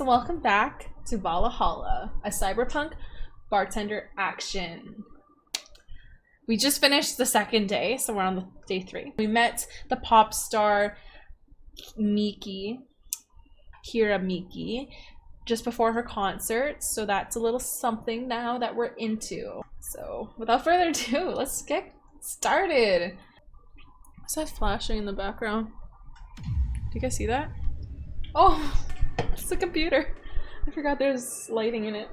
So welcome back to Valhalla, a cyberpunk bartender action. We just finished the second day, so we're on day 3. We met the pop star Kira Miki, just before her concert, so that's a little something now that we're into. So without further ado, let's get started. What's that flashing in the background? Do you guys see that? Oh, it's the computer. I forgot there's lighting in it.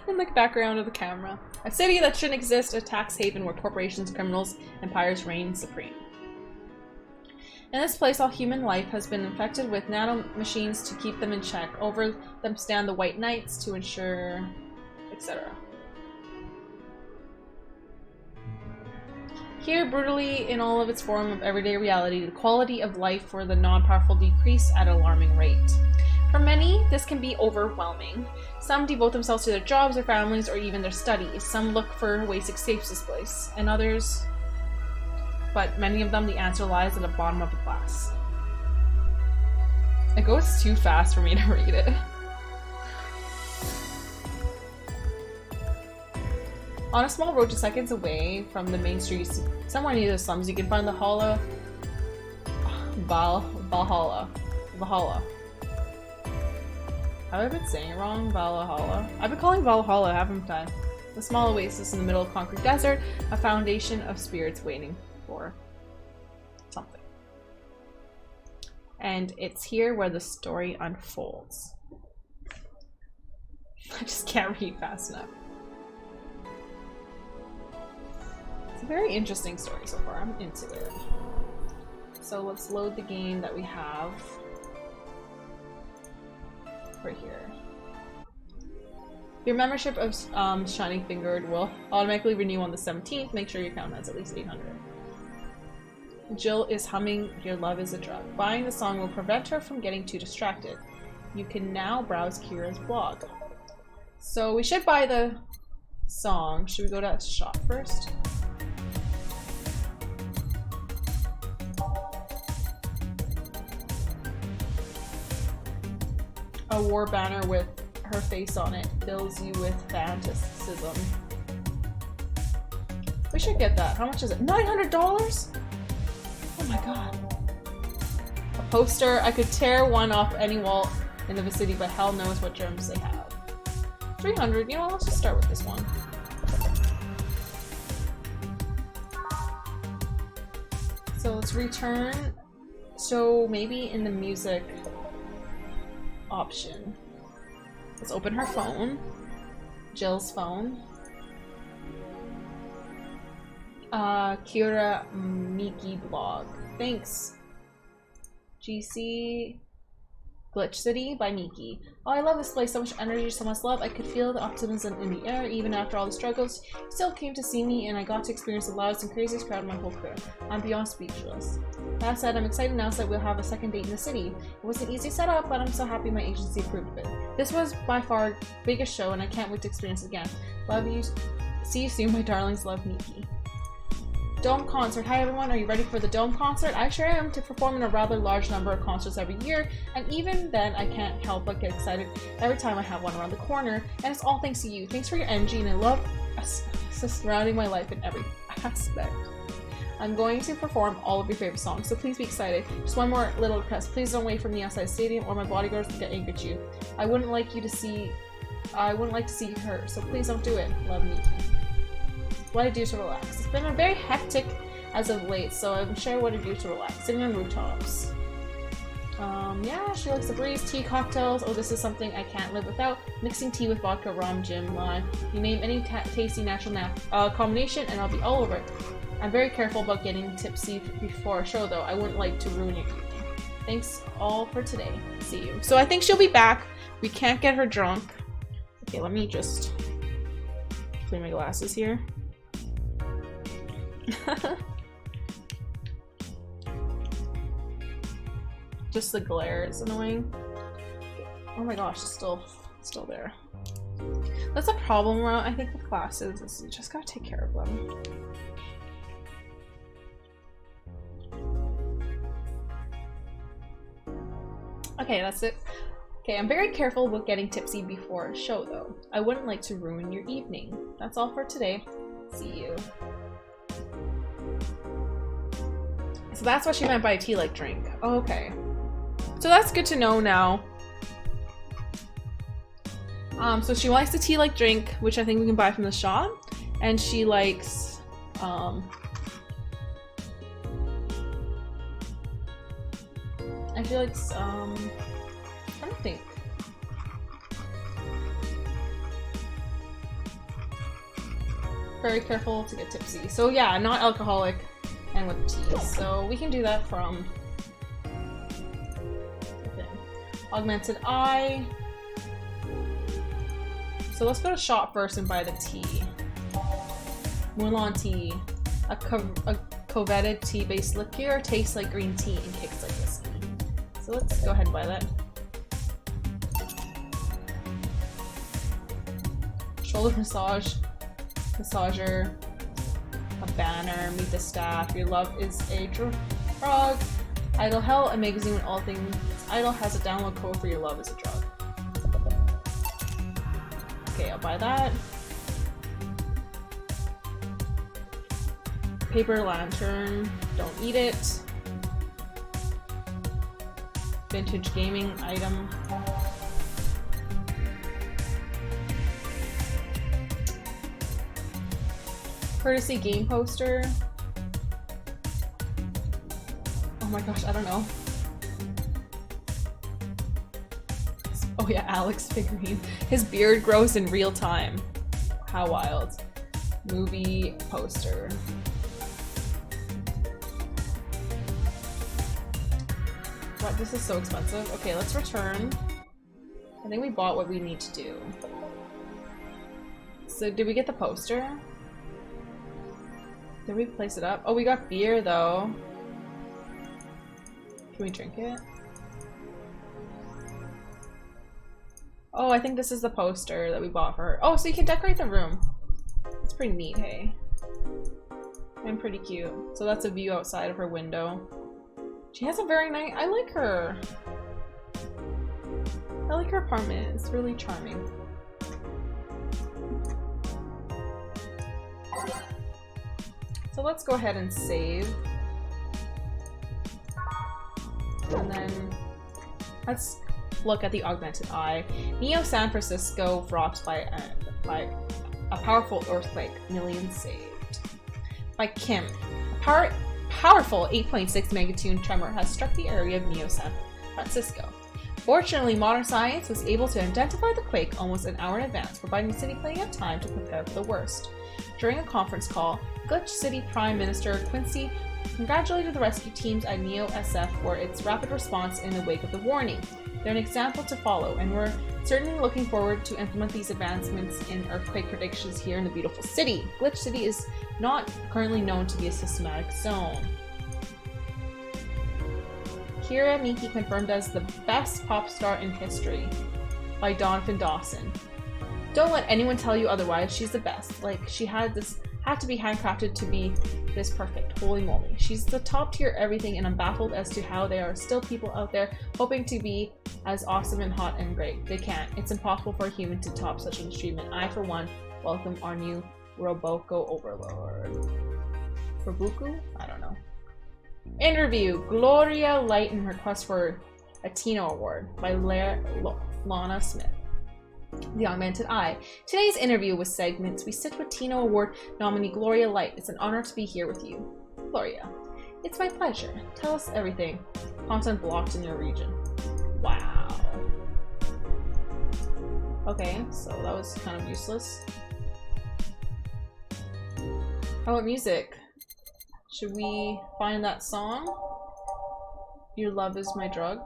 In the background of the camera. A city that shouldn't exist, a tax haven where corporations, criminals, empires reign supreme. In this place, all human life has been infected with nano machines to keep them in check. Over them stand the White Knights to ensure, etc. Here, brutally in all of its form of everyday reality, the quality of life for the non-powerful decrease at an alarming rate. For many, this can be overwhelming. Some devote themselves to their jobs, their families, or even their studies. Some look for ways to escape this place, and others, but many of them, the answer lies at the bottom of the class. It goes too fast for me to read it. On a small road just seconds away from the main streets, somewhere near the slums, you can find the Valhalla. Have I been saying it wrong? Valhalla. I've been calling Valhalla half the time. A small oasis in the middle of concrete desert, a foundation of spirits waiting for something. And it's here where the story unfolds. I just can't read fast enough. It's a very interesting story so far. I'm into it. So let's load the game that we have right here. Your membership of Shining Fingered will automatically renew on the 17th. Make sure your account has at least 800. Jill is humming Your Love is a Drug. Buying the song will prevent her from getting too distracted. You can now browse Kira's blog. So we should buy the song. Should we go to shop first? A war banner with her face on it fills you with fanaticism. We should get that. How much is it? $900? Oh my god. A poster. I could tear one off any wall in the vicinity, but hell knows what germs they have. 300. You know, let's just start with this one. So let's return. So maybe in the music option. Let's open her phone. Jill's phone. Kira Miki blog. Thanks. GC Glitch City by Miki. Oh, I love this place. So much energy, so much love. I could feel the optimism in the air. Even after all the struggles, you still came to see me, and I got to experience the loudest and craziest crowd in my whole career. I'm beyond speechless. That said, I'm excited now that we'll have a second date in the city. It wasn't easy to set up, but I'm so happy my agency approved of it. This was by far the biggest show, and I can't wait to experience it again. Love you. See you soon, my darlings. Love, Miki. Dome concert. Hi everyone, are you ready for the Dome concert? I sure am, to perform in a rather large number of concerts every year, and even then I can't help but get excited every time I have one around the corner, and it's all thanks to you. Thanks for your energy, and I love surrounding my life in every aspect. I'm going to perform all of your favorite songs, so please be excited. Just one more little request. Please don't wait for me outside the stadium or my bodyguards will get angry at you. I wouldn't like to see her, so please don't do it. Love, me. What I do to relax. It's been a very hectic as of late, so I'm sure what I do to relax. Sitting on rooftops. Yeah, she likes the breeze, tea, cocktails. Oh, this is something I can't live without. Mixing tea with vodka, rum, gin, lime. You name any tasty natural combination and I'll be all over it. I'm very careful about getting tipsy before a show though. I wouldn't like to ruin your evening. Thanks all for today. See you. So I think she'll be back. We can't get her drunk. Okay, let me just clean my glasses here. Just the glare is annoying. Oh my gosh, it's still there. That's a problem around, I think, with classes, is you just gotta take care of them. Okay, that's it. Okay, I'm very careful with getting tipsy before a show though. I wouldn't like to ruin your evening. That's all for today. See you. So that's what she meant by a tea-like drink. Oh, okay. So that's good to know now. So she likes the tea-like drink, which I think we can buy from the shop. And she likes, and she likes, I don't think. Very careful to get tipsy. So yeah, not alcoholic and with tea. So we can do that from Augmented Eye. So let's go to shop first and buy the tea. Mulan tea. A coveted tea-based liqueur, tastes like green tea and kicks like whiskey. So let's go ahead and buy that. Shoulder massage. Massager. A banner. Meet the staff. Your love is a drug. Idle Hell, a magazine with all things idle, has a download code for your love is a drug. Okay, I'll buy that. Paper lantern, don't eat it. Vintage gaming item. Courtesy game poster. Oh my gosh, I don't know. Oh yeah, Alex figurine. His beard grows in real time. How wild. Movie poster. What? This is so expensive. Okay, let's return. I think we bought what we need to do. So did we get the poster? Did we place it up? Oh, we got beer though. Can we drink it? Oh, I think this is the poster that we bought for her. Oh, so you can decorate the room. It's pretty neat, hey? And pretty cute. So that's a view outside of her window. She has a very nice... I like her. I like her apartment. It's really charming. So let's go ahead and save. And then let's look at the Augmented Eye. Neo San Francisco rocked by a powerful earthquake. Millions saved. By Kim. A powerful 8.6 megaton tremor has struck the area of Neo San Francisco. Fortunately, modern science was able to identify the quake almost an hour in advance, providing the city plenty of time to prepare for the worst. During a conference call, Glitch City Prime Minister Quincy congratulated the rescue teams at Neo SF for its rapid response in the wake of the warning. They're an example to follow, and we're certainly looking forward to implement these advancements in earthquake predictions here in the beautiful city. Glitch City is not currently known to be a seismic zone. Kira Miki confirmed as the best pop star in history by Donovan Dawson. Don't let anyone tell you otherwise. She's the best. Like, she had to be handcrafted to be this perfect. Holy moly. She's the top tier everything, and I'm baffled as to how there are still people out there hoping to be as awesome and hot and great. They can't. It's impossible for a human to top such an achievement. I, for one, welcome our new Roboco Overlord. Robuku? I don't know. Interview. Gloria Lighton request for a Tino Award by Lana Smith. The Augmented Eye. Today's interview with segments we sit with Tino Award nominee Gloria Light. It's an honor to be here with you. Gloria. It's my pleasure. Tell us everything. Content blocked in your region. Wow. Okay, so that was kind of useless. How about music? Should we find that song? Your love is my drug.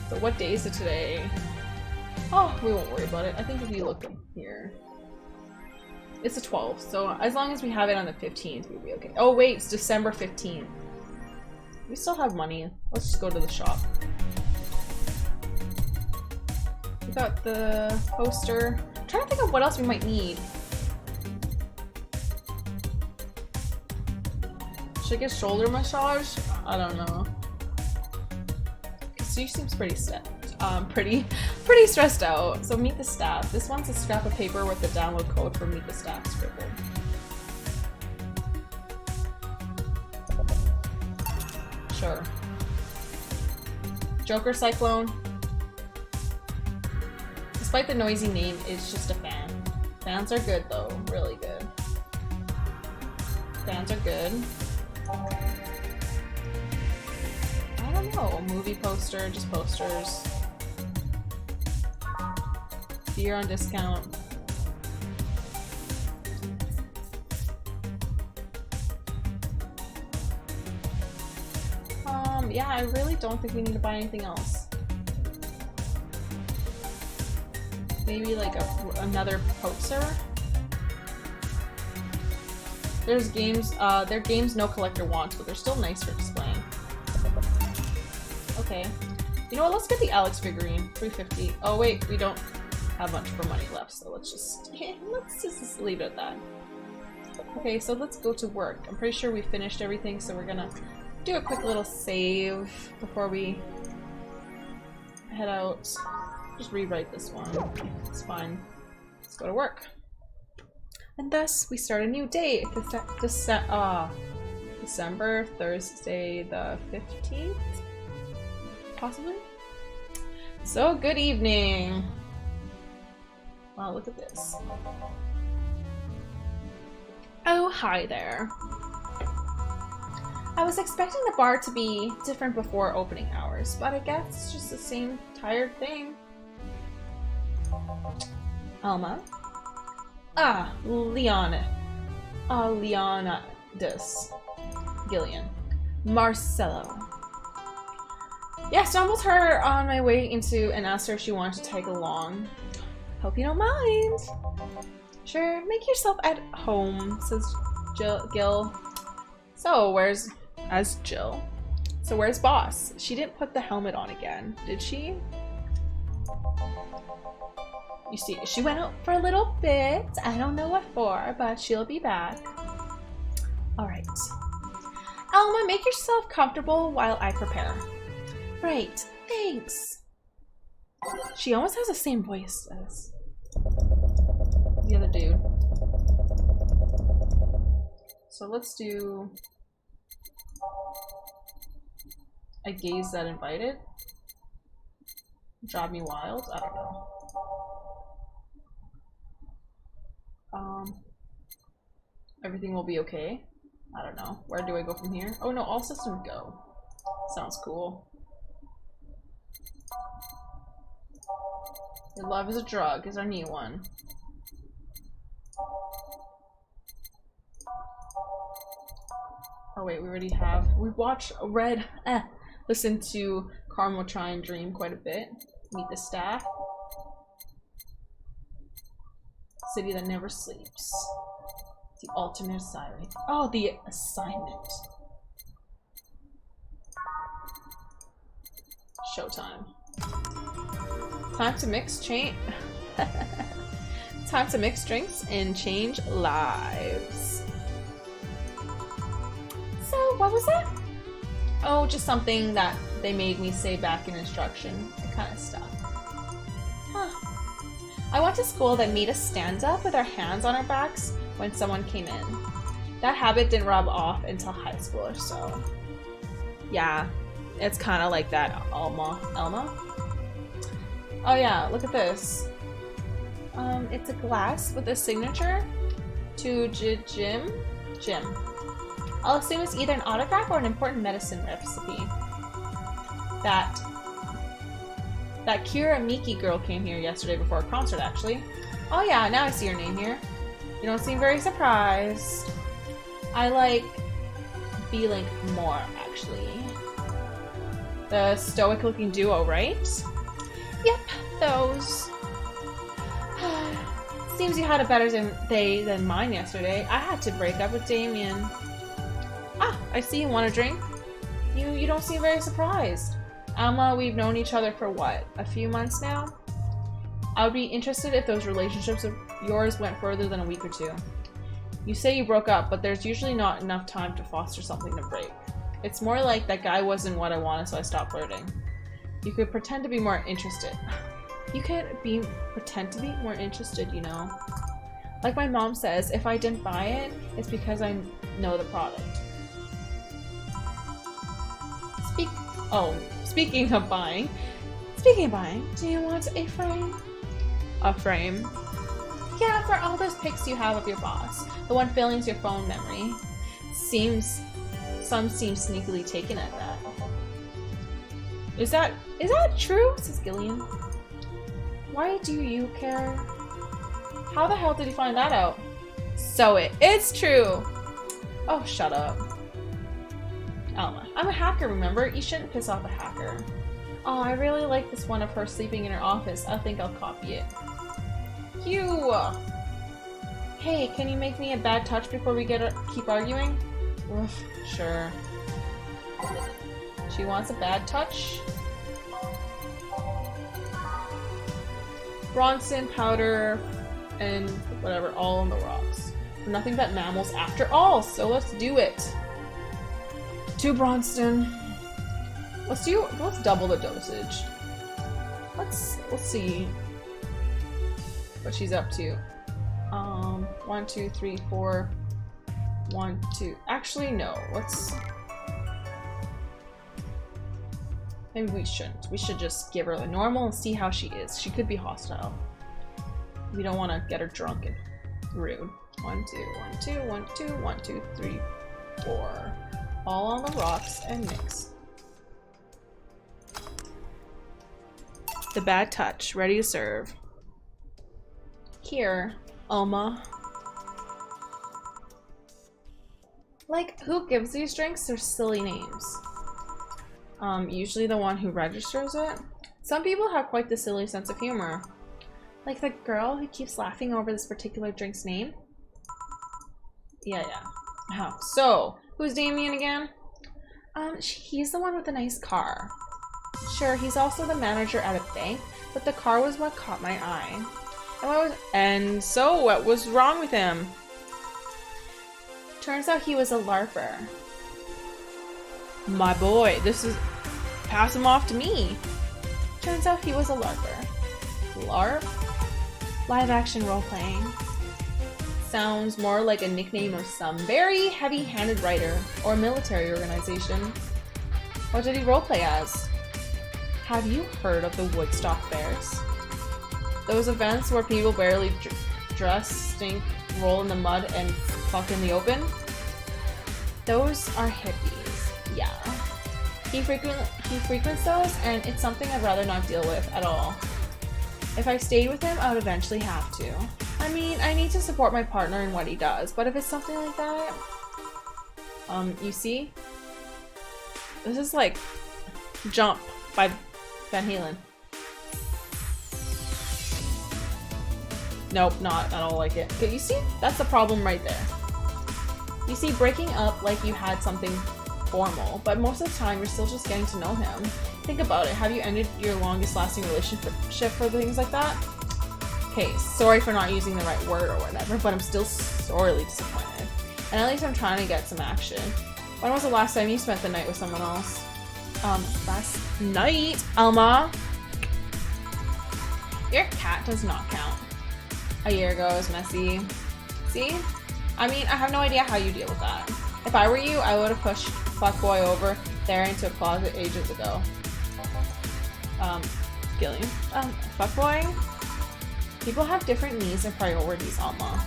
So what day is it today? Oh, we won't worry about it. I think if you look in here. It's the 12th, so as long as we have it on the 15th, we'll be okay. Oh wait, it's December 15th. We still have money. Let's just go to the shop. We got the poster. I'm trying to think of what else we might need. Should I get shoulder massage? I don't know. She seems pretty pretty stressed out. So meet the staff. This one's a scrap of paper with the download code for meet the staff scribbled. Sure. Joker Cyclone. Despite the noisy name, it's just a fan. Fans are good though, really good. Fans are good. I don't know, movie poster, just posters. Beer on discount. Yeah, I really don't think we need to buy anything else. Maybe like another poster? There's games, they're games no collector wants, but they're still nice for displaying. Okay. You know what, let's get the Alex figurine, 350. Oh wait, we don't have much for money left, so let's just leave it at that. Okay, so let's go to work. I'm pretty sure we finished everything, so we're gonna do a quick little save before we head out. Just rewrite this one. It's fine. Let's go to work. And thus, we start a new day. December, Thursday the 15th? Possibly? So, good evening. Wow, look at this. Oh, hi there. I was expecting the bar to be different before opening hours, but I guess it's just the same tired thing. Alma? Ah, Leonidas. Gillian. Marcello. Yeah, stumbled her on my way into and asked her if she wanted to tag along. Hope you don't mind. Sure, make yourself at home, says Gill. So, where's boss? She didn't put the helmet on again, did she? You see, she went out for a little bit. I don't know what for, but she'll be back. Alright. Alma, make yourself comfortable while I prepare. Right, thanks. She almost has the same voice as the other dude. So let's do a gaze that invited. Drive me wild? I don't know. Everything will be okay. I don't know. Where do I go from here? Oh no, all systems go. Sounds cool. Your love is a drug is our new one. Oh wait, we already have. We watched listen to Carmel try and dream quite a bit. Meet the staff. City that never sleeps. The alternate assignment. Oh, the assignment. Showtime. Time to mix Time to mix drinks and change lives. So, what was that? Oh, just something that they made me say back in instruction. That kind of stuff. Huh. I went to school that made us stand up with our hands on our backs when someone came in. That habit didn't rub off until high school or so. Yeah, it's kind of like that, Alma. Oh yeah, look at this. It's a glass with a signature to Jim. I'll assume it's either an autograph or an important medicine recipe. That Kira Miki girl came here yesterday before a concert, actually. Oh yeah, now I see her name here. You don't seem very surprised. I like B-Link more, actually. The stoic-looking duo, right? Yep, those. Seems you had a better day than mine yesterday. I had to break up with Damien. Ah, I see you want a drink. You don't seem very surprised. Alma, we've known each other for what, a few months now? I would be interested if those relationships of yours went further than a week or two. You say you broke up, but there's usually not enough time to foster something to break. It's more like that guy wasn't what I wanted, so I stopped flirting. You could pretend to be more interested. You could pretend to be more interested, you know? Like my mom says, if I didn't buy it, it's because I know the product. Speaking of buying, do you want a frame? A frame? Yeah, for all those pics you have of your boss. The one filling your phone memory. Some seem sneakily taken at that. Is that true? Says Gillian. Why do you care? How the hell did you find that out? So it's true! Oh, shut up. Alma. I'm a hacker, remember? You shouldn't piss off a hacker. Oh, I really like this one of her sleeping in her office. I think I'll copy it. You! Hey, can you make me a bad touch before we keep arguing? Ugh, sure. She wants a bad touch. Bronson, powder, and whatever, all on the rocks. We're nothing but mammals after all, so let's do it. To Bronson. Let's double the dosage. Let's see what she's up to. 1, 2, 3, 4. 1, 2. Actually, no. Maybe we shouldn't. We should just give her the normal and see how she is. She could be hostile. We don't want to get her drunk and rude. 1, 2, 1, 2, 1, 2, 1, 2, 3, 4. All on the rocks and mix. The bad touch, ready to serve. Here, Alma. Like, who gives these drinks? They're silly names. Usually the one who registers it. Some people have quite the silly sense of humor. Like the girl who keeps laughing over this particular drink's name. Yeah. Oh, so, who's Damien again? He's the one with the nice car. Sure, he's also the manager at a bank, but the car was what caught my eye. And so what was wrong with him? Turns out he was a LARPer. My boy, pass him off to me. Turns out he was a LARPer. LARP? Live action role-playing. Sounds more like a nickname of some very heavy-handed writer or military organization. What did he roleplay as? Have you heard of the Woodstock Bears? Those events where people barely dress, stink, roll in the mud, and fuck in the open? Those are hippies, yeah. He frequents those, and it's something I'd rather not deal with at all. If I stayed with him, I would eventually have to. I mean, I need to support my partner in what he does, but if it's something like that... you see? This is like Jump by Van Halen. Nope, not at all like it. Okay, you see? That's the problem right there. You see, breaking up like you had something formal, but most of the time you're still just getting to know him. Think about it. Have you ended your longest lasting relationship for things like that? Okay, sorry for not using the right word or whatever, but I'm still sorely disappointed. And at least I'm trying to get some action. When was the last time you spent the night with someone else? Last night, Alma. Your cat does not count. A year ago, it was messy. See? I mean, I have no idea how you deal with that. If I were you, I would have pushed fuckboy over there into a closet ages ago. Gillian. Fuckboy? People have different needs and priorities, Alma.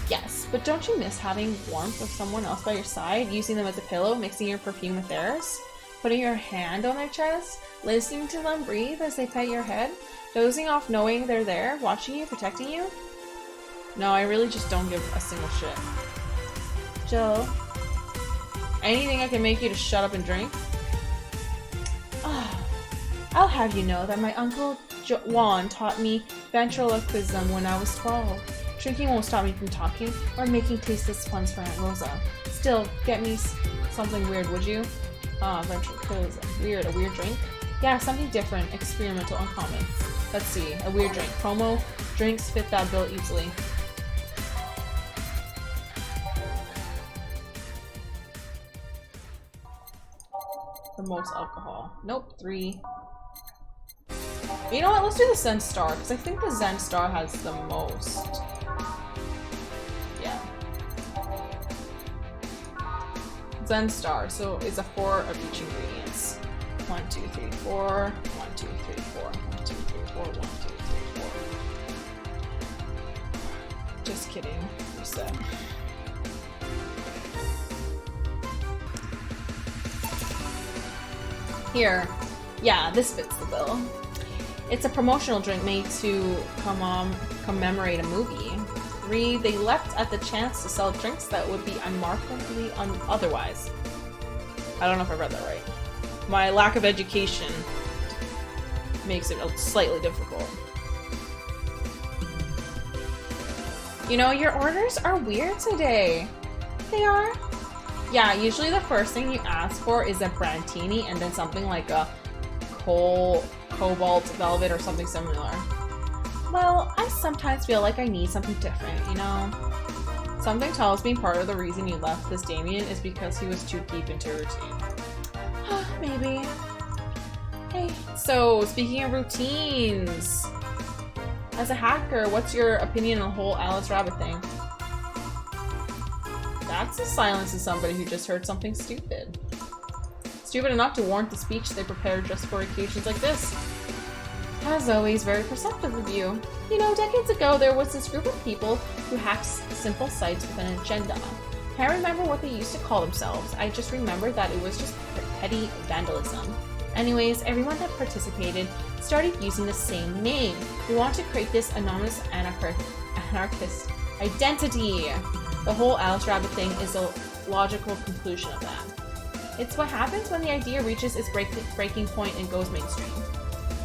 Yes, but don't you miss having warmth of someone else by your side, using them as a pillow, mixing your perfume with theirs? Putting your hand on their chest, listening to them breathe as they pet your head, dozing off knowing they're there, watching you, protecting you? No, I really just don't give a single shit. Jill, anything I can make you to shut up and drink? I'll have you know that my uncle Juan taught me ventriloquism when I was 12. Drinking won't stop me from talking or making tasteless puns for Aunt Rosa. Still, get me something weird, would you? Ventriloquism. Weird. A weird drink? Yeah, something different, experimental, uncommon. Let's see. A weird drink. Promo drinks fit that bill easily. The most alcohol. Nope, 3. You know what? Let's do the Zen Star, because I think the Zen Star has the most. Yeah. Zen Star. So it's a 4 of each ingredients. 1, 2, 3, 4. 1, 2, 3, 4. 1, 2, 3, 4. 1, 2, 3, 4. Just kidding. Reset. Here. Yeah, this fits the bill. It's a promotional drink made to commemorate a movie. 3. They leapt at the chance to sell drinks that would be unmarkably otherwise. I don't know if I read that right. My lack of education makes it slightly difficult. You know, your orders are weird today. They are? Yeah, usually the first thing you ask for is a brandtini and then something like a cobalt velvet or something similar. Well, I sometimes feel like I need something different, you know? Something tells me part of the reason you left this Damien is because he was too deep into routine. Maybe. Hey, so speaking of routines, as a hacker, what's your opinion on the whole Alice Rabbit thing? That's a silence to somebody who just heard something stupid. Stupid enough to warrant the speech they prepared just for occasions like this. As always, very perceptive of you. You know, decades ago, there was this group of people who hacked simple sites with an agenda. Can't remember what they used to call themselves. I just remember that it was just petty vandalism. Anyways, everyone that participated started using the same name. We want to create this anonymous anarchist identity. The whole Alice Rabbit thing is a logical conclusion of that. It's what happens when the idea reaches its breaking point and goes mainstream.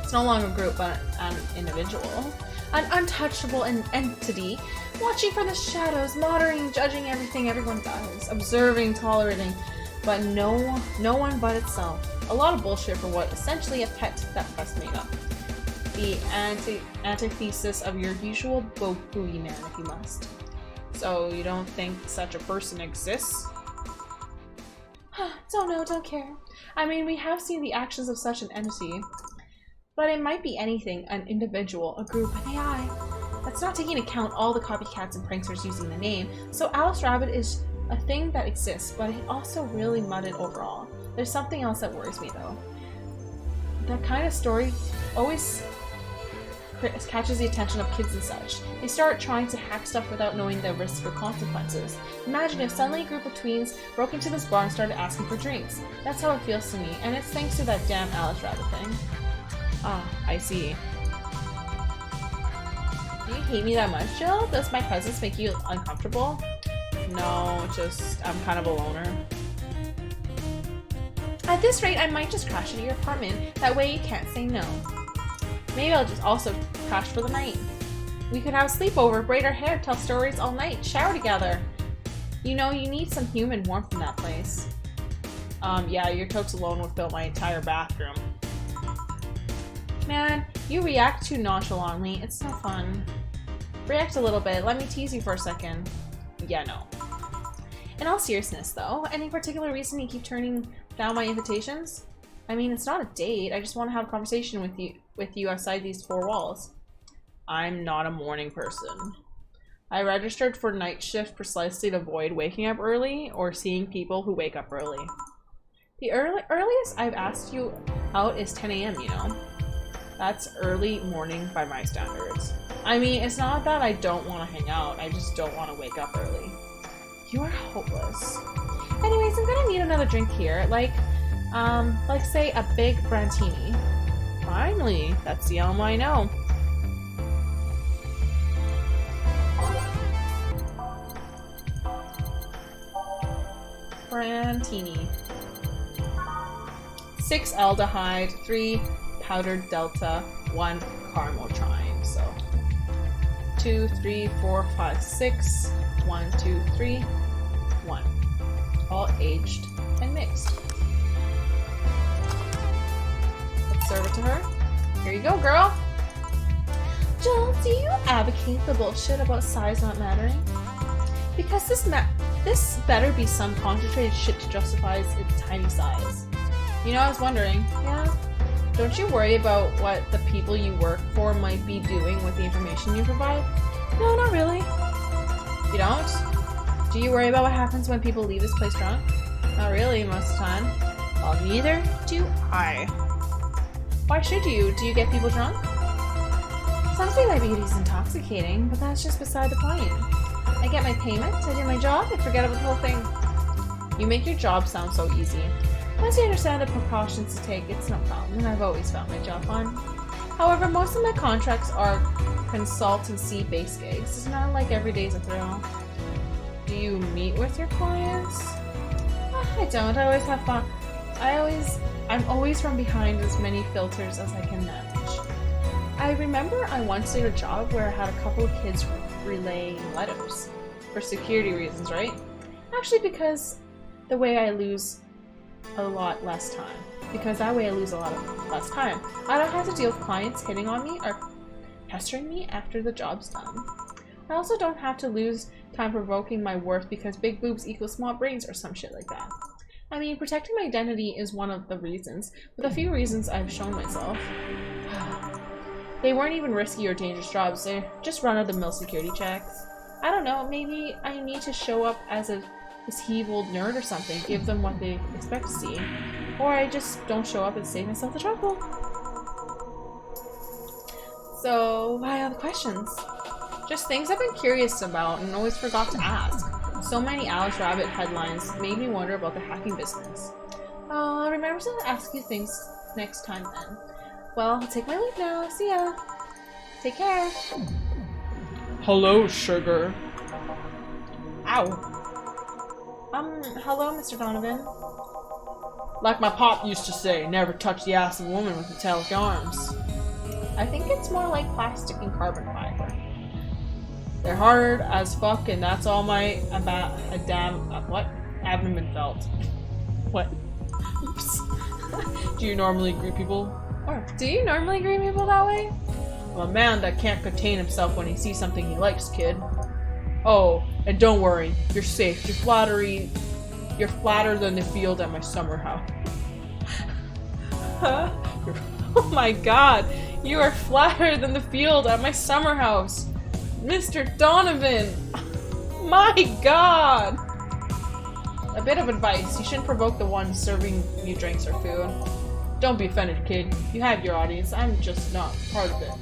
It's no longer a group, but an individual. An untouchable entity, watching from the shadows, monitoring, judging everything everyone does, observing, tolerating, but no one but itself. A lot of bullshit for what essentially a pet that press made up. The antithesis of your usual boogeyman, if you must. So you don't think such a person exists? Don't know, don't care. I mean, we have seen the actions of such an entity. But it might be anything, an individual, a group, an AI. That's not taking into account all the copycats and pranksters using the name. So Alice Rabbit is a thing that exists, but it also really mudded overall. There's something else that worries me though. That kind of story always catches the attention of kids and such. They start trying to hack stuff without knowing the risks or consequences. Imagine if suddenly a group of tweens broke into this bar and started asking for drinks. That's how it feels to me, and it's thanks to that damn Alice Rabbit thing. Ah, I see. Do you hate me that much, Jill? Does my presence make you uncomfortable? No, just I'm kind of a loner. At this rate, I might just crash into your apartment. That way you can't say no. Maybe I'll just also crash for the night. We could have a sleepover, braid our hair, tell stories all night, shower together. You know, you need some human warmth in that place. Yeah, your totes alone would fill my entire bathroom. Man, you react too nonchalantly. It's no fun. React a little bit. Let me tease you for a second. Yeah, no. In all seriousness, though, any particular reason you keep turning down my invitations? I mean, it's not a date. I just want to have a conversation with you outside these four walls. I'm not a morning person. I registered for night shift precisely to avoid waking up early or seeing people who wake up early. The earliest I've asked you out is 10 AM, you know? That's early morning by my standards. I mean, it's not that I don't want to hang out, I just don't want to wake up early. You are hopeless. Anyways, I'm gonna need another drink here, like say a big brandtini. Finally, that's the alma I know. Brandtini. 6 aldehyde, 3 powdered delta, 1 caramel trine. So 2, 3, 4, 5, 6. 1, 2, 3, 1. All aged and mixed. Let's serve it to her. Here you go, girl. Jill, do you advocate the bullshit about size not mattering? Because this better be some concentrated shit to justify its tiny size. You know, I was wondering, yeah? Don't you worry about what the people you work for might be doing with the information you provide? No, not really. You don't? Do you worry about what happens when people leave this place drunk? Not really, most of the time. Well, neither do I. Why should you? Do you get people drunk? Some say my beauty is intoxicating, but that's just beside the point. I get my payment, I do my job, I forget about the whole thing. You make your job sound so easy. Once you understand the precautions to take, it's no problem, and I've always found my job fun. However, most of my contracts are consultancy-based gigs. It's not like every day's a thrill. Do you meet with your clients? I don't. I always have fun. I'm always from behind as many filters as I can manage. I remember I once did a job where I had a couple of kids relaying letters. For security reasons, right? Actually, because the way I lose a lot less time. Because that way I lose a lot of less time. I don't have to deal with clients hitting on me or pestering me after the job's done. I also don't have to lose time provoking my worth because big boobs equal small brains or some shit like that. I mean, protecting my identity is one of the reasons, with a few reasons I've shown myself. They weren't even risky or dangerous jobs, they just run-of-the-mill security checks. I don't know, maybe I need to show up as a dishevelled nerd or something, give them what they expect to see. Or I just don't show up and save myself the trouble. So, why all the questions? Just things I've been curious about and always forgot to ask. So many Alice Rabbit headlines made me wonder about the hacking business. I'll remember to ask you things next time then. Well, I'll take my leave now. See ya. Take care. Hello, sugar. Ow. Hello, Mr. Donovan. Like my pop used to say, never touch the ass of a woman with metallic arms. I think it's more like plastic and carbon fiber. They're hard as fuck, and that's all my abdomen felt. What? Oops. Do you normally greet people? Or do you normally greet people that way? I'm a man that can't contain himself when he sees something he likes, kid. Oh, and don't worry, you're safe. You're flatter than the field at my summer house. Oh my god, you are flatter than the field at my summer house. Mr. Donovan! My god! A bit of advice, you shouldn't provoke the one serving you drinks or food. Don't be offended, kid. You have your audience, I'm just not part of it.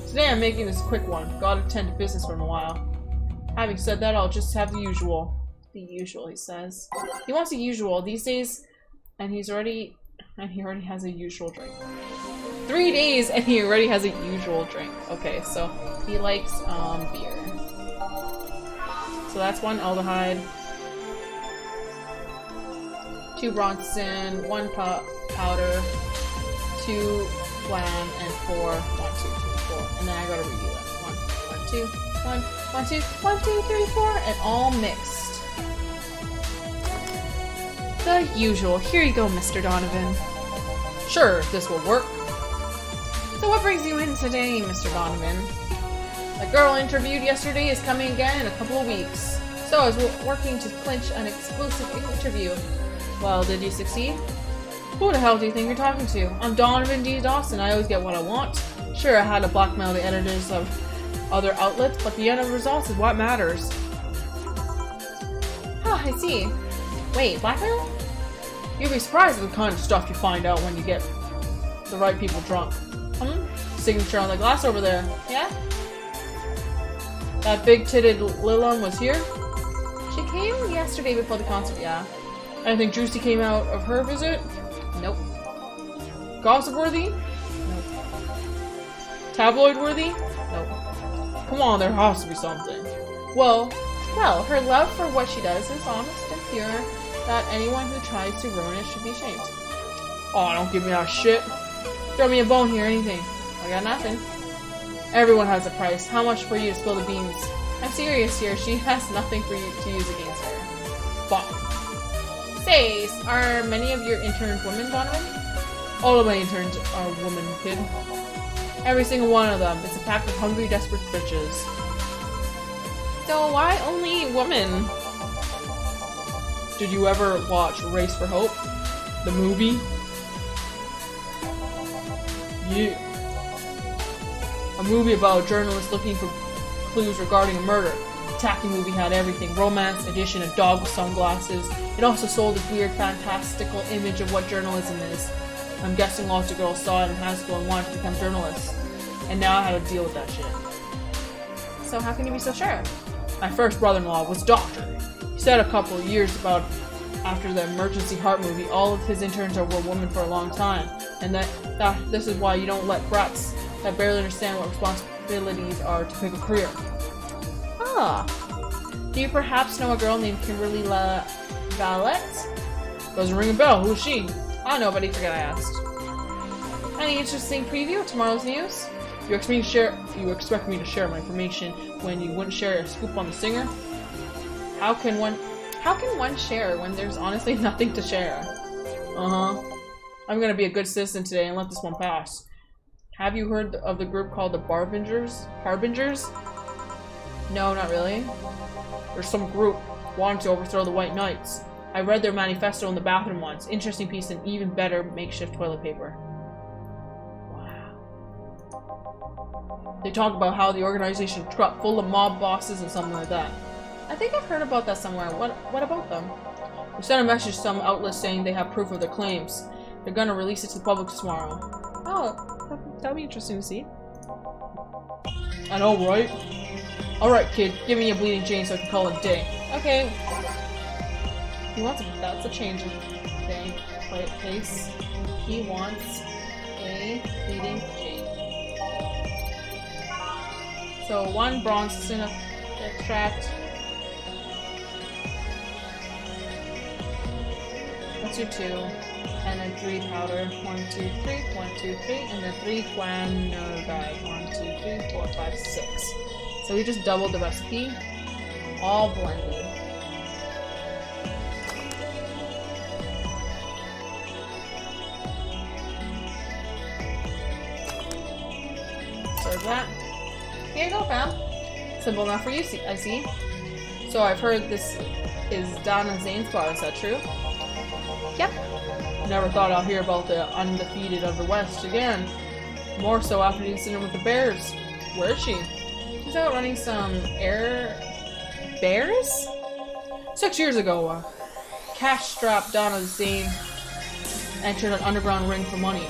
Today I'm making this a quick one. Gotta attend to business for a while. Having said that, I'll just have the usual. The usual, he says. He wants the usual these days, and he already has a usual drink. 3 days and he already has a usual drink. Okay, so he likes beer. So that's 1 aldehyde, 2 Bronson, 1 powder, 2 glam, and 4 1, 2, 3, 4. And then I gotta review that. 1, 2, 1, 1, 2, 1, 2, 3, 4, and all mixed. The usual. Here you go, Mr. Donovan. Sure, this will work. So what brings you in today, Mr. Donovan? The girl I interviewed yesterday is coming again in a couple of weeks. So I was working to clinch an exclusive interview. Well, did you succeed? Who the hell do you think you're talking to? I'm Donovan D. Dawson. I always get what I want. Sure, I had to blackmail the editors of other outlets, but the end of results is what matters. Huh, I see. Wait, blackmail? You'll be surprised at the kind of stuff you find out when you get the right people drunk. Signature on the glass over there. Yeah? That big-titted Lilum was here? She came yesterday before the concert, yeah. Anything juicy came out of her visit? Nope. Gossip-worthy? Nope. Tabloid-worthy? Nope. Come on, there has to be something. Well, her love for what she does is honest and pure, that anyone who tries to ruin it should be ashamed. Oh, don't give me that shit. Throw me a bone here, anything. I got nothing. Everyone has a price. How much for you to spill the beans? I'm serious here. She has nothing for you to use against her. Fuck. Say, are many of your interns women, Donovan? All of my interns are women, kid. Every single one of them. It's a pack of hungry, desperate bitches. So why only women? Did you ever watch Race for Hope? The movie? Yeah. A movie about journalists looking for clues regarding a murder. The tacky movie had everything. Romance, edition, a dog with sunglasses. It also sold this weird, fantastical image of what journalism is. I'm guessing lots of girls saw it in high school and wanted to become journalists. And now I had to deal with that shit. So how can you be so sure? My first brother-in-law was a doctor. He said a couple of years after the emergency heart movie, all of his interns were women for a long time. And that this is why you don't let brats that barely understand what responsibilities are to pick a career. Ah. Do you perhaps know a girl named Kimberly Valette? Doesn't ring a bell. Who is she? Oh, nobody. Forget I asked. Any interesting preview of tomorrow's news? You expect me to share my information when you wouldn't share a scoop on the singer? How can one share when there's honestly nothing to share? Uh-huh. I'm gonna be a good citizen today and let this one pass. Have you heard of the group called the Harbingers? No, not really. There's some group wanting to overthrow the White Knights. I read their manifesto in the bathroom once. Interesting piece and even better makeshift toilet paper. Wow. They talk about how the organization is full of mob bosses and something like that. I think I've heard about that somewhere. What about them? We sent a message to some outlets saying they have proof of their claims. They're gonna release it to the public tomorrow. Oh, that'll be interesting to see. I know, right? Alright, kid, give me a bleeding chain so I can call it a day. Okay. That's a change of pace. He wants a bleeding chain. So 1 bronze extract. Let's do 2. And then 3 powder. 1, 2, 3, 1, 2, 3, and then 3 flannel bag. 1, 2, 3, 4, 5, 6. So we just doubled the recipe. All blended. Serve that. Here you go, fam. Simple enough for you, I see. So I've heard this is Donna Zane's bar, is that true? Yep. Never thought I'll hear about the undefeated of the West again. More so after the incident with the Bears. Where is she? She's out running some bears? 6 years ago, a cash-strapped Donna Zane entered an underground ring for money.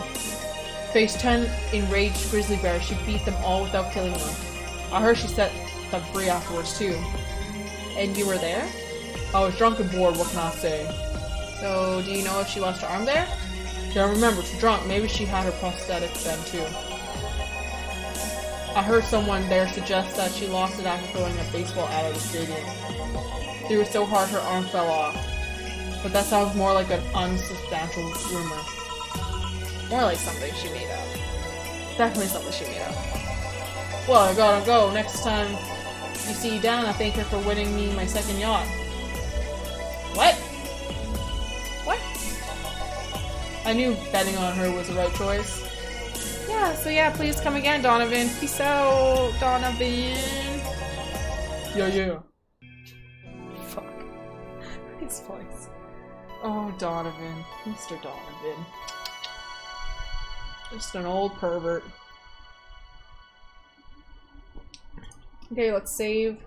Faced 10 enraged grizzly bears, she beat them all without killing them. I heard she set them free afterwards too. And you were there? I was drunk and bored, what can I say? So, do you know if she lost her arm there? Can't remember, she's drunk. Maybe she had her prosthetics then too. I heard someone there suggest that she lost it after throwing a baseball out of the stadium. Threw it so hard her arm fell off. But that sounds more like an unsubstantial rumor. More like something she made up. Definitely something she made up. Well, I gotta go. Next time you see Dana, thank her for winning me my second yacht. What? What? I knew betting on her was the right choice. Yeah, so yeah, please come again, Donovan. Peace out, Donovan. Yeah. Fuck. His voice. Oh, Donovan. Mr. Donovan. Just an old pervert. Okay, let's save.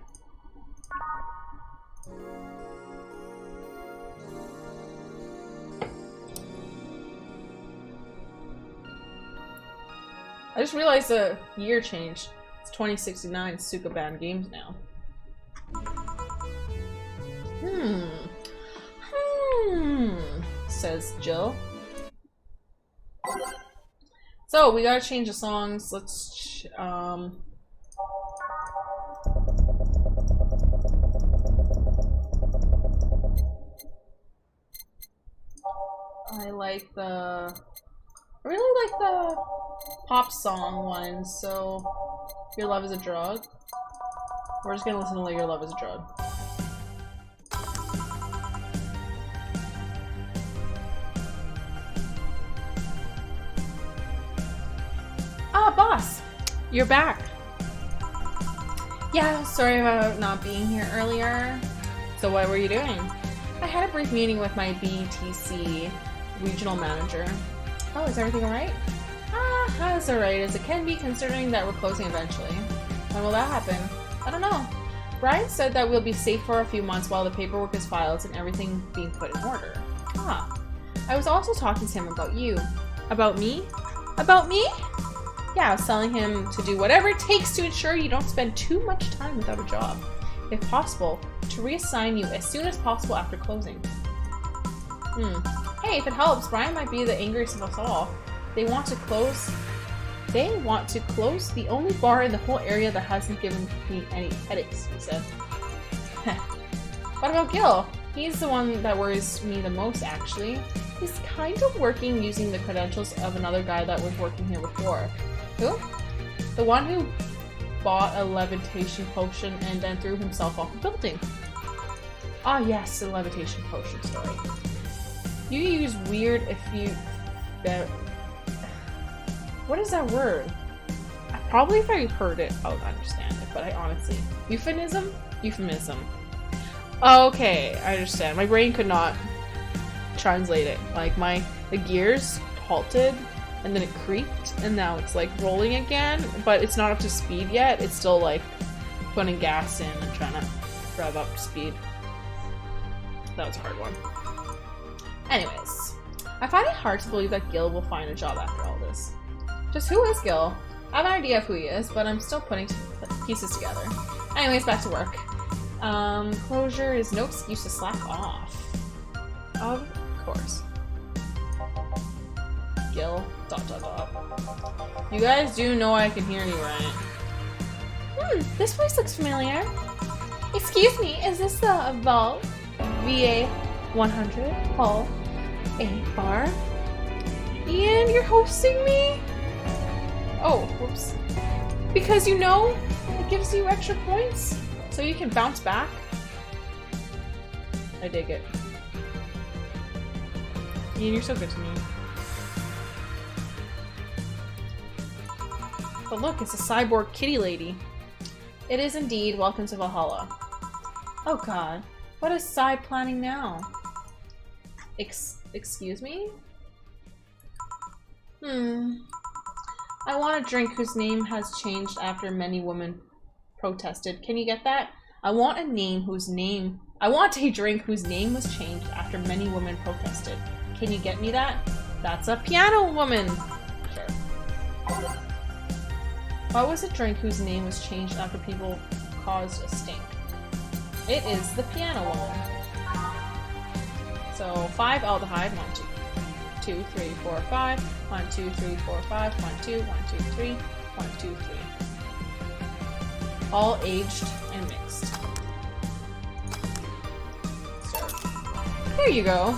I just realized the year changed. It's 2069 Sukaban games now. Says Jill. So, we gotta change the songs. Let's, I really like the pop song one, so Your Love is a Drug. We're just gonna listen to Your Love is a Drug. Ah, boss! You're back. Yeah, sorry about not being here earlier. So what were you doing? I had a brief meeting with my BTC regional manager. Oh, is everything alright? As alright as it can be considering that we're closing eventually. When will that happen? I don't know. Brian said that we'll be safe for a few months while the paperwork is filed and everything being put in order. I was also talking to him about you. About me? About me? Yeah, I was telling him to do whatever it takes to ensure you don't spend too much time without a job. If possible, to reassign you as soon as possible after closing. Hey, if it helps, Brian might be the angriest of us all. They want to close the only bar in the whole area that hasn't given me any headaches, he said. What about Gill? He's the one that worries me the most, actually. He's kind of working using the credentials of another guy that was working here before. Who? The one who bought a levitation potion and then threw himself off the building. Ah yes, the levitation potion story. You use weird if you... What is that word? Probably if I heard it, I would understand it, but I honestly... Euphemism? Euphemism. Okay, I understand. My brain could not translate it. Like, the gears halted, and then it creaked, and now it's, like, rolling again, but it's not up to speed yet. It's still, like, putting gas in and trying to rev up speed. That was a hard one. Anyways, I find it hard to believe that Gill will find a job after all this. Just who is Gill? I have an idea of who he is, but I'm still putting pieces together. Anyways, back to work. Closure is no excuse to slack off. Of course. Gill, ... You guys do know I can hear you, right? This place looks familiar. Excuse me, is this the vault? VA-11 Hall A bar? Ian, you're hosting me? Oh, whoops. Because you know, it gives you extra points, so you can bounce back. I dig it. Ian, you're so good to me. But look, it's a cyborg kitty lady. It is indeed. Welcome to Valhalla. Oh god. What is Cy planning now? Excuse me? I want a drink whose name has changed after many women protested. Can you get that? I want a drink whose name was changed after many women protested. Can you get me that? That's a piano woman! Sure. What was a drink whose name was changed after people caused a stink? It is the piano woman. So 5 aldehyde, 1, 2, 3, 4, 5, 1, 2, 3, 4, 5, 1, 2, 1, 2, 3, 1, 2, 3. All aged and mixed. So, there you go.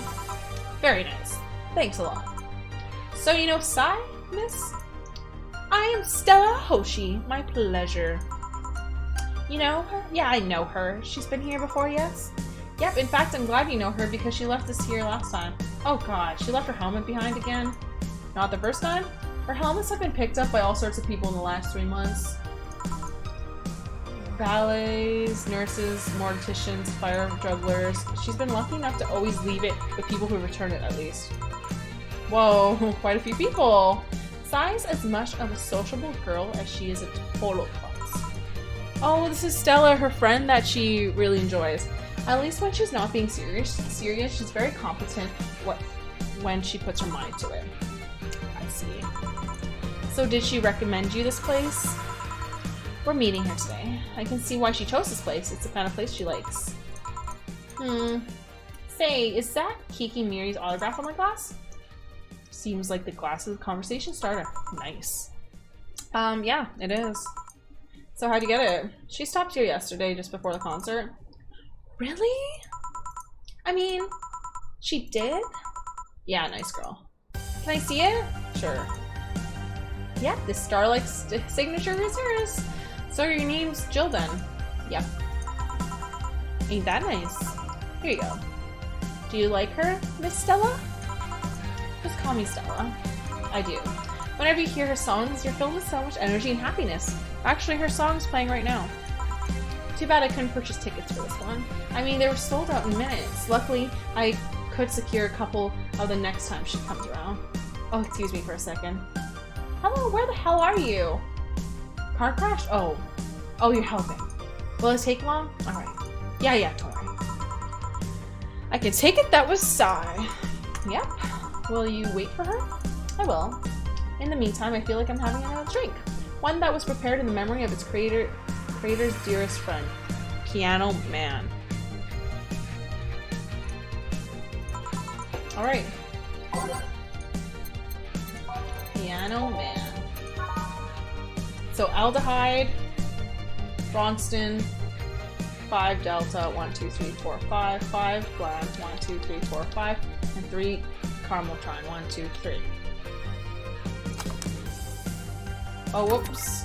Very nice. Thanks a lot. So you know Cy, miss? I am Stella Hoshi. My pleasure. You know her? Yeah, I know her. She's been here before, yes? Yep, in fact, I'm glad you know her because she left us here last time. Oh god, she left her helmet behind again? Not the first time? Her helmets have been picked up by all sorts of people in the last 3 months. Valets, nurses, morticians, fire jugglers. She's been lucky enough to always leave it with people who return it at least. Whoa, quite a few people. Cy's as much of a sociable girl as she is a total klutz. Oh, this is Stella, her friend that she really enjoys. At least when she's not being serious, she's very competent when she puts her mind to it. I see. So did she recommend you this place? We're meeting her today. I can see why she chose this place. It's the kind of place she likes. Say, is that Kiki Miri's autograph on my glass? Seems like the glass is the conversation starter. Nice. Yeah, it is. So how'd you get it? She stopped here yesterday just before the concert. Really? I mean, she did? Yeah, nice girl. Can I see it? Sure. Yeah, this star-like signature is yours. So your name's Jill then? Yep. Ain't that nice? Here you go. Do you like her, Miss Stella? Just call me Stella. I do. Whenever you hear her songs, you're filled with so much energy and happiness. Actually, her song's playing right now. Too bad I couldn't purchase tickets for this one. I mean, they were sold out in minutes. Luckily, I could secure a couple of the next time she comes around. Oh, excuse me for a second. Hello, where the hell are you? Car crash? Oh, you're helping. Will it take long? Alright. Yeah, don't worry. I can take it that was Sai. Yep. Will you wait for her? I will. In the meantime, I feel like I'm having another drink. One that was prepared in the memory of its creator's dearest friend, Piano Man. Alright. Piano Man. So aldehyde, Bronston, 5 delta, 1, 2, 3, 4, 5, 5 glands, 1, 2, 3, 4, 5, and 3 caramel-trine, 1, 2, 3. Oh, whoops.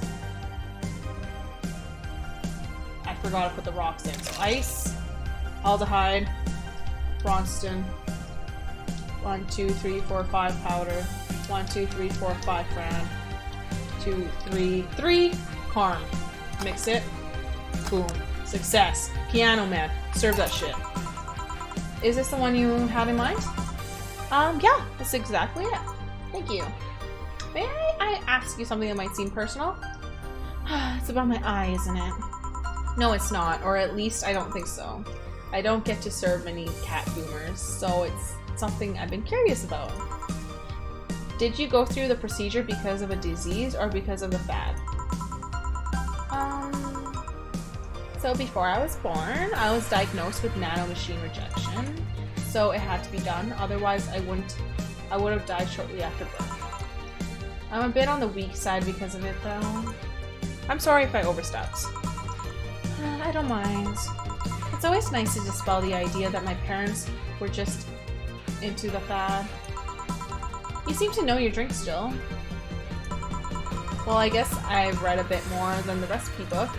I forgot to put the rocks in. So ice, aldehyde, Bronston, 1, 2, 3, 4, 5 powder, 1, 2, 3, 4, 5 gram, 2, 3, 3 carm. Mix it. Boom. Success. Piano Man. Serve that shit. Is this the one you had in mind? Yeah, that's exactly it. Thank you. May I ask you something that might seem personal? It's about my eye, isn't it? No, it's not, or at least I don't think so. I don't get to serve many cat boomers, so it's something I've been curious about. Did you go through the procedure because of a disease or because of the fad? So before I was born, I was diagnosed with nanomachine rejection, so it had to be done, otherwise I would have died shortly after birth. I'm a bit on the weak side because of it though. I'm sorry if I overstepped. I don't mind. It's always nice to dispel the idea that my parents were just into the fad. You seem to know your drink still. Well, I guess I've read a bit more than the recipe book.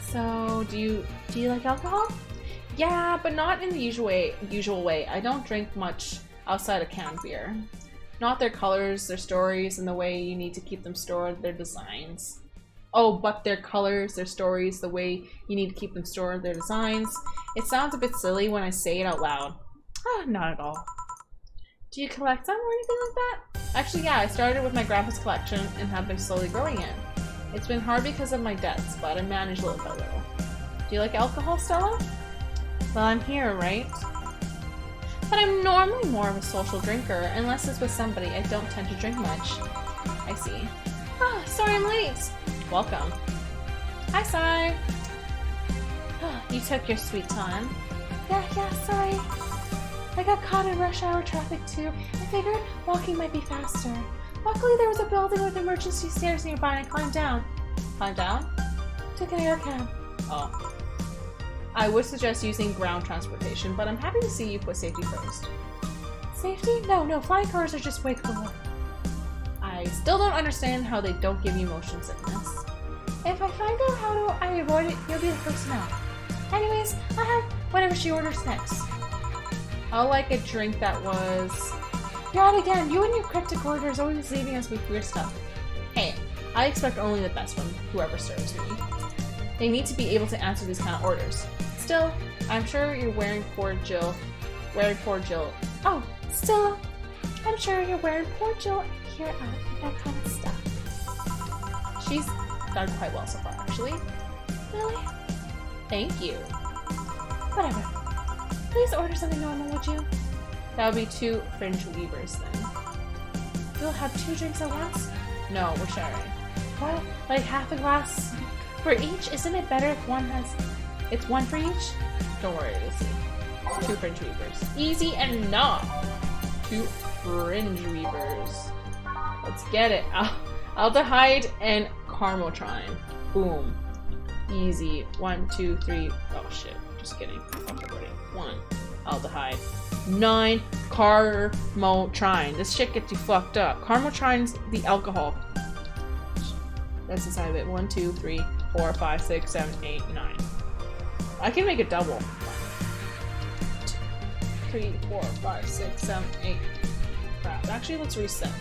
So, do you like alcohol? Yeah, but not in the usual way. I don't drink much outside of canned beer. Not their colors, their stories, and the way you need to keep them stored, their designs. Oh, but their colors, their stories, the way you need to keep them stored, their designs. It sounds a bit silly when I say it out loud. Not at all. Do you collect them or anything like that? Actually, yeah, I started with my grandpa's collection and have been slowly growing it. It's been hard because of my debts, but I manage little by little. Do you like alcohol, Stella? Well, I'm here, right? But I'm normally more of a social drinker. Unless it's with somebody, I don't tend to drink much. I see. Sorry I'm late. Welcome. Hi, Sai. You took your sweet time. Yeah, sorry. I got caught in rush hour traffic too. I figured walking might be faster. Luckily there was a building with emergency stairs nearby and I climbed down. Climbed down? Took an air cab. Oh. I would suggest using ground transportation, but I'm happy to see you put safety first. Safety? No, flying cars are just way cooler. I still don't understand how they don't give you motion sickness. If I find out how I avoid it, you'll be the first to know. Anyways, I'll have whatever she orders next. I'll like a drink that was... You're out again. You and your cryptic orders always leaving us with weird stuff. Hey, I expect only the best from whoever serves me. They need to be able to answer these kind of orders. Still, I'm sure you're wearing poor Jill. Oh, still, I'm sure you're wearing poor Jill here out with that kind of stuff. She's done quite well so far, actually. Really? Thank you. Whatever. Please order something normal, would you? That would be 2 fringe weavers then. You'll have 2 drinks at once? No, we're sharing. What? Like half a glass for each? Isn't it better if one has... It's 1 for each? Don't worry, you'll see. 2 fringe weavers. Easy and not. 2 fringe weavers. Let's get it. Aldehyde and caramel-trine. Boom. Easy. 1, 2, 3. Oh shit. Just kidding. Okay, ready. 1. Aldehyde. 9 caramel-trine. This shit gets you fucked up. Caramel-trine's the alcohol. That's the side of it. 1, 2, 3, 4, 5, 6, 7, 8, 9. I can make it double. 1, 2, 3, 4, 5, 6, 7, 8. Crap. Actually, let's reset.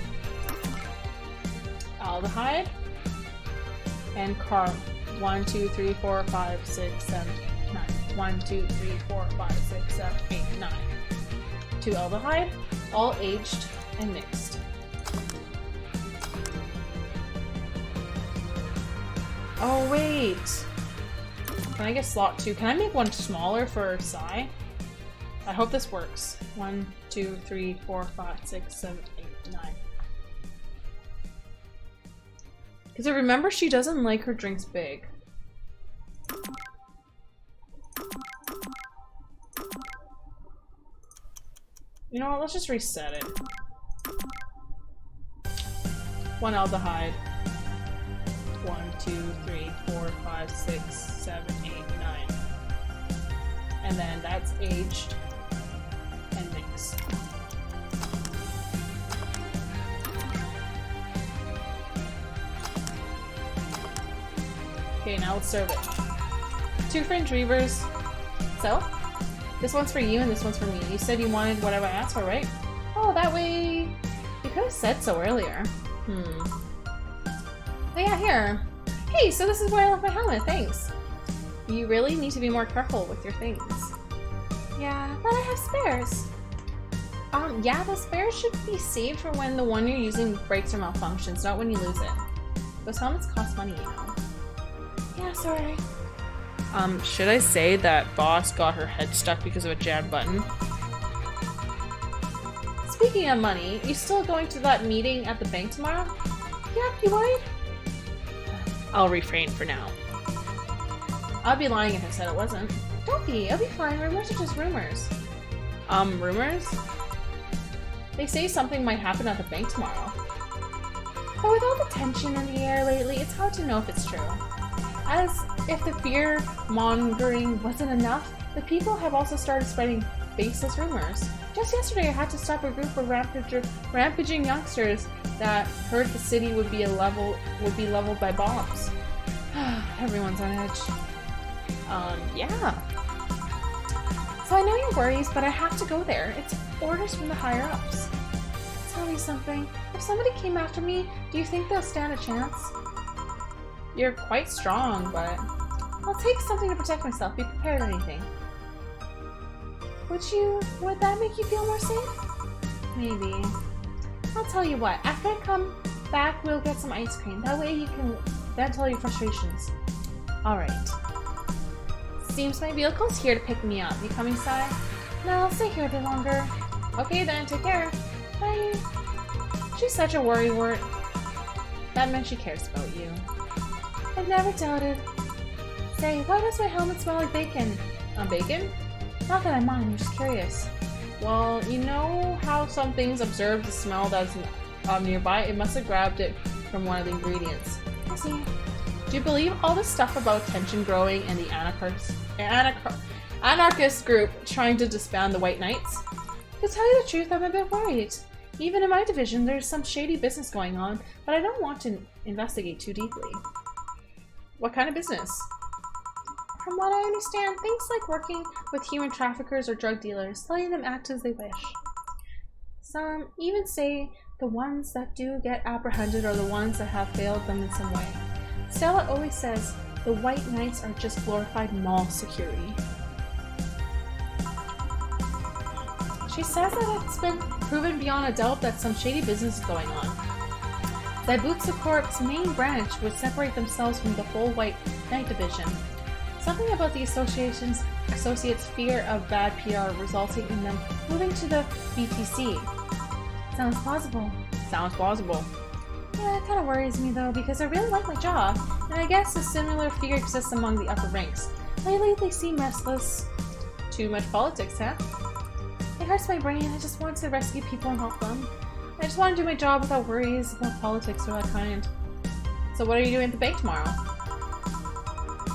aldehyde, and carbon. 1, 2, 3, 4, 5, 6, 7, 8, 9. 1, 2, 3, 4, 5, 6, 7, 8, 9. 2 aldehyde, all aged and mixed. Oh wait! Can I get slot 2? Can I make one smaller for Psy? I hope this works. 1, 2, 3, 4, 5, 6, 7, 8, 9. Because I remember she doesn't like her drinks big. You know what, let's just reset it. 1 aldehyde. 1, 2, 3, 4, 5, 6, 7, 8, 9. And then that's aged and mixed. Okay, now let's serve it. 2 Fringe Reavers. So, this one's for you and this one's for me. You said you wanted whatever I asked for, right? Oh, that way... You could have said so earlier. Oh yeah, here. Hey, so this is where I left my helmet, thanks. You really need to be more careful with your things. Yeah, but I have spares. Yeah, the spares should be saved for when the one you're using breaks or malfunctions, not when you lose it. Those helmets cost money, you know. Yeah, sorry. Should I say that Boss got her head stuck because of a jammed button? Speaking of money, you still going to that meeting at the bank tomorrow? Yep, you worried? I'll refrain for now. I'd be lying if I said it wasn't. Don't be, I'll be fine. Rumors are just rumors. Rumors? They say something might happen at the bank tomorrow. But with all the tension in the air lately, it's hard to know if it's true. As if the fear-mongering wasn't enough, the people have also started spreading baseless rumors. Just yesterday I had to stop a group of rampaging youngsters that heard the city would be leveled by bombs. Everyone's on edge. Yeah. So I know your worries, but I have to go there. It's orders from the higher-ups. Tell me something. If somebody came after me, do you think they'll stand a chance? You're quite strong, but I'll take something to protect myself. Be prepared for anything. Would that make you feel more safe? Maybe. I'll tell you what, after I come back, we'll get some ice cream. That way you can vent all your frustrations. Alright. Seems my vehicle's here to pick me up. You coming, Sai? No, I'll stay here a bit longer. Okay then, take care. Bye. She's such a worrywart. That meant she cares about you. I've never doubted. Say, why does my helmet smell like bacon? Bacon? Not that I mind, I'm just curious. Well, you know how some things observe the smell that's nearby? It must have grabbed it from one of the ingredients. I see. Do you believe all this stuff about tension growing and the anarchist group trying to disband the White Knights? To tell you the truth, I'm a bit worried. Even in my division, there's some shady business going on, but I don't want to investigate too deeply. What kind of business? From what I understand, things like working with human traffickers or drug dealers, letting them act as they wish. Some even say the ones that do get apprehended are the ones that have failed them in some way. Stella always says the White Knights are just glorified mall security. She says that it's been proven beyond a doubt that some shady business is going on. Zaibutsu Corp's main branch would separate themselves from the whole White Knight division. Something about the associates' fear of bad PR resulting in them moving to the BTC. Sounds plausible. Sounds plausible. Yeah, it kind of worries me though, because I really like my job, and I guess a similar fear exists among the upper ranks. Lately, they seem restless. Too much politics, huh? It hurts my brain. I just want to rescue people and help them. I just want to do my job without worries about politics or that kind. So what are you doing at the bank tomorrow?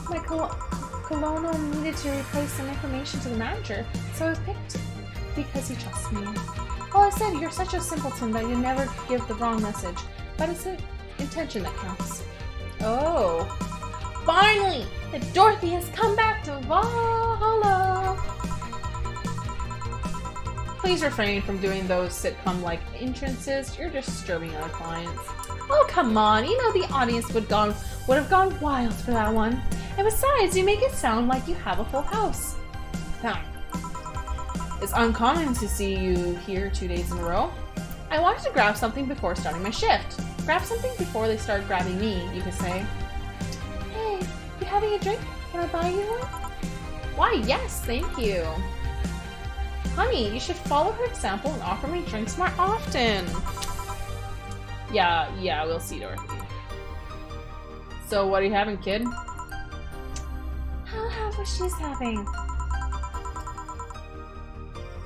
My colonel needed to replace some information to the manager, so I was picked because he trusts me. Well, I said you're such a simpleton that you never give the wrong message, but it's the intention that counts. Oh. Finally! Dorothy has come back to Valhalla! Please refrain from doing those sitcom-like entrances. You're disturbing other clients. Oh, come on. You know the audience would have gone wild for that one. And besides, you make it sound like you have a full house. Now, it's uncommon to see you here 2 days in a row. I wanted to grab something before starting my shift. Grab something before they start grabbing me, you could say. Hey, you having a drink? Can I buy you one? Why, yes, thank you. Honey, you should follow her example and offer me drinks more often. Yeah, we'll see, Dorothy. So, what are you having, kid? I'll have what she's having.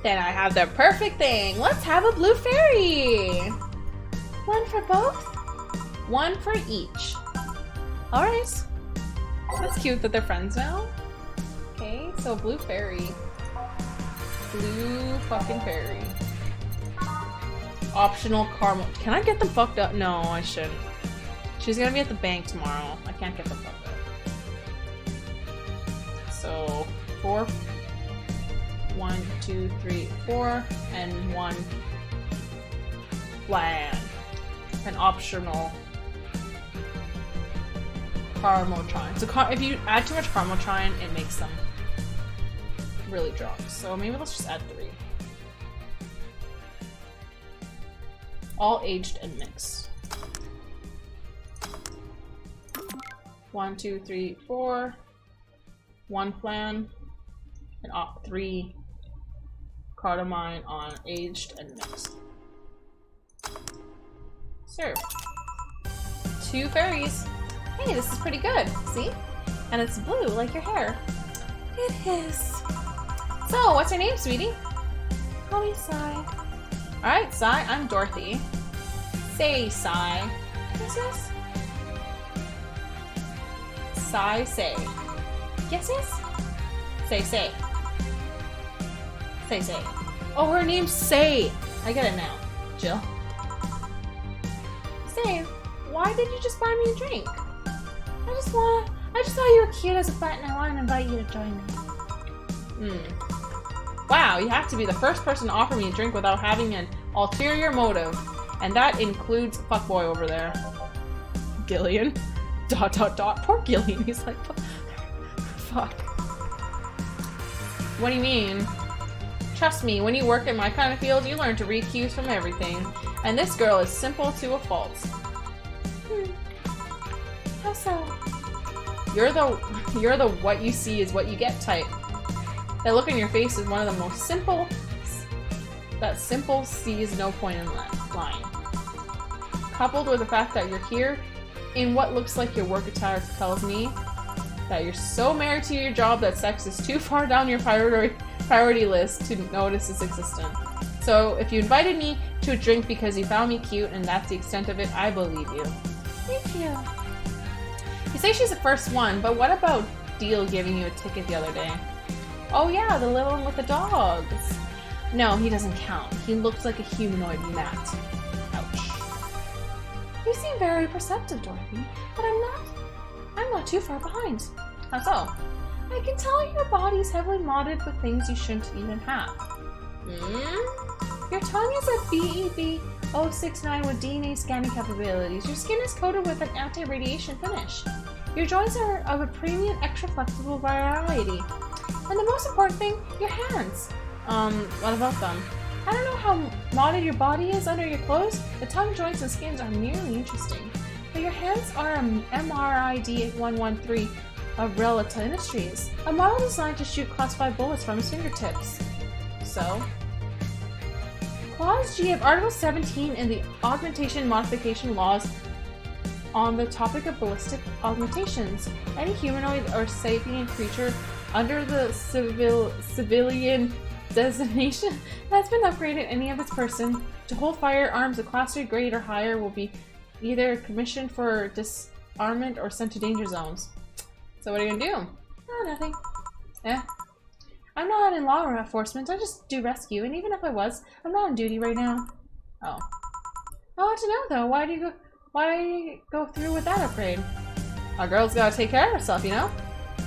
Then I have the perfect thing. Let's have a blue fairy. One for both? One for each. Alright. That's cute that they're friends now. Okay, so blue fairy. Blue fucking fairy. Optional caramel. Can I get them fucked up? No, I shouldn't. She's gonna be at the bank tomorrow. I can't get them fucked up. So, 4. 1, 2, 3, 4, and 1 bland. An optional caramel trine. So if you add too much caramel trine, it makes them really drunk. So maybe let's just add 3. All aged and mixed. 1, 2, 3, 4. 1 flan. And 3 cardamom on aged and mixed. Serve. 2 fairies. Hey, this is pretty good. See? And it's blue like your hair. It is. So, what's your name, sweetie? Call me Sai. Alright, Sai, I'm Dorothy. Say, Sai. What's this? Sai, say. Yes, yes? Say, say. Say, say. Oh, her name's Say. I get it now. Jill. Say, why did you just buy me a drink? I just thought you were cute as a butt and I wanted to invite you to join me. Wow, you have to be the first person to offer me a drink without having an ulterior motive. And that includes fuckboy over there. Gillian. ... Poor Gillian. He's like, fuck. What do you mean? Trust me, when you work in my kind of field, you learn to read cues from everything. And this girl is simple to a fault. How so? You're the what you see is what you get type. That look in your face is one of the most simple. That simple sees no point in lying. Coupled with the fact that you're here in what looks like your work attire tells me that you're so married to your job that sex is too far down your priority list to notice its existence. So if you invited me to a drink because you found me cute and that's the extent of it, I believe you. Thank you. You say she's the first one, but what about Deal giving you a ticket the other day? Oh yeah, the little one with the dogs. No, he doesn't count. He looks like a humanoid gnat. Ouch. You seem very perceptive, Dorothy, but I'm not too far behind. How so? I can tell your body's heavily modded with things you shouldn't even have. Your tongue is a BEV-069 with DNA scanning capabilities. Your skin is coated with an anti-radiation finish. Your joints are of a premium, extra flexible variety. And the most important thing, your hands. What about them? I don't know how modded your body is under your clothes. The tongue, joints, and skins are merely interesting. But your hands are a MRID-113 of Relata Industries, a model designed to shoot classified bullets from his fingertips. So, Clause G of Article 17 in the Augmentation Modification Laws on the topic of ballistic augmentations. Any humanoid or sapient creature under the civilian designation that has been upgraded any of its person to hold firearms of Class 3 grade or higher will be either commissioned for disarmament or sent to danger zones. So what are you gonna do? Oh, nothing. I'm not in law enforcement, I just do rescue, and even if I was, I'm not on duty right now. Oh. I want to know though, why do you go through with that upgrade? A girl's gotta take care of herself, you know?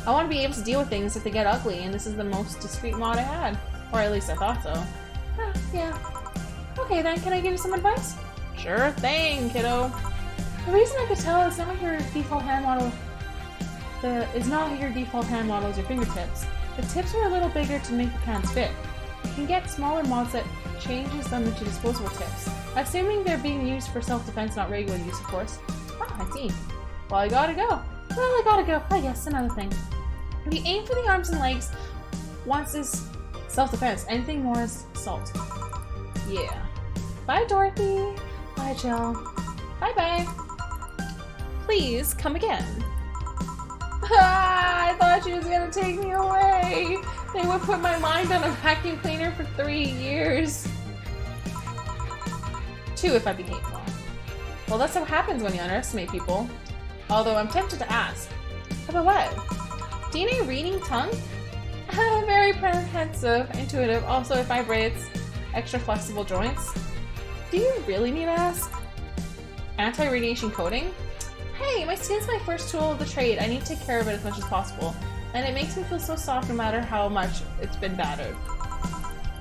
I want to be able to deal with things if they get ugly, and this is the most discreet mod I had. Or at least I thought so. Yeah. Okay then, can I give you some advice? Sure thing, kiddo. The reason I could tell it's not your default hand model is your fingertips. The tips are a little bigger to make the cans fit. You can get smaller mods that changes them into disposable tips. Assuming they're being used for self-defense, not regular use, of course. Ah, I see. Well, I gotta go. I guess another thing. If you aim for the arms and legs, once is self-defense. Anything more is assault. Yeah. Bye, Dorothy. Bye, Jill. Bye-bye. Please come again. Ah, I thought she was gonna take me away. They would put my mind on a vacuum cleaner for 3 years. 2 if I behave well. Well, that's what happens when you underestimate people. Although I'm tempted to ask. About what? DNA reading tongue? Very comprehensive, intuitive, also it vibrates. Extra flexible joints. Do you really need to ask? Anti-radiation coating? Hey, my skin's my first tool of the trade. I need to take care of it as much as possible. And it makes me feel so soft no matter how much it's been battered.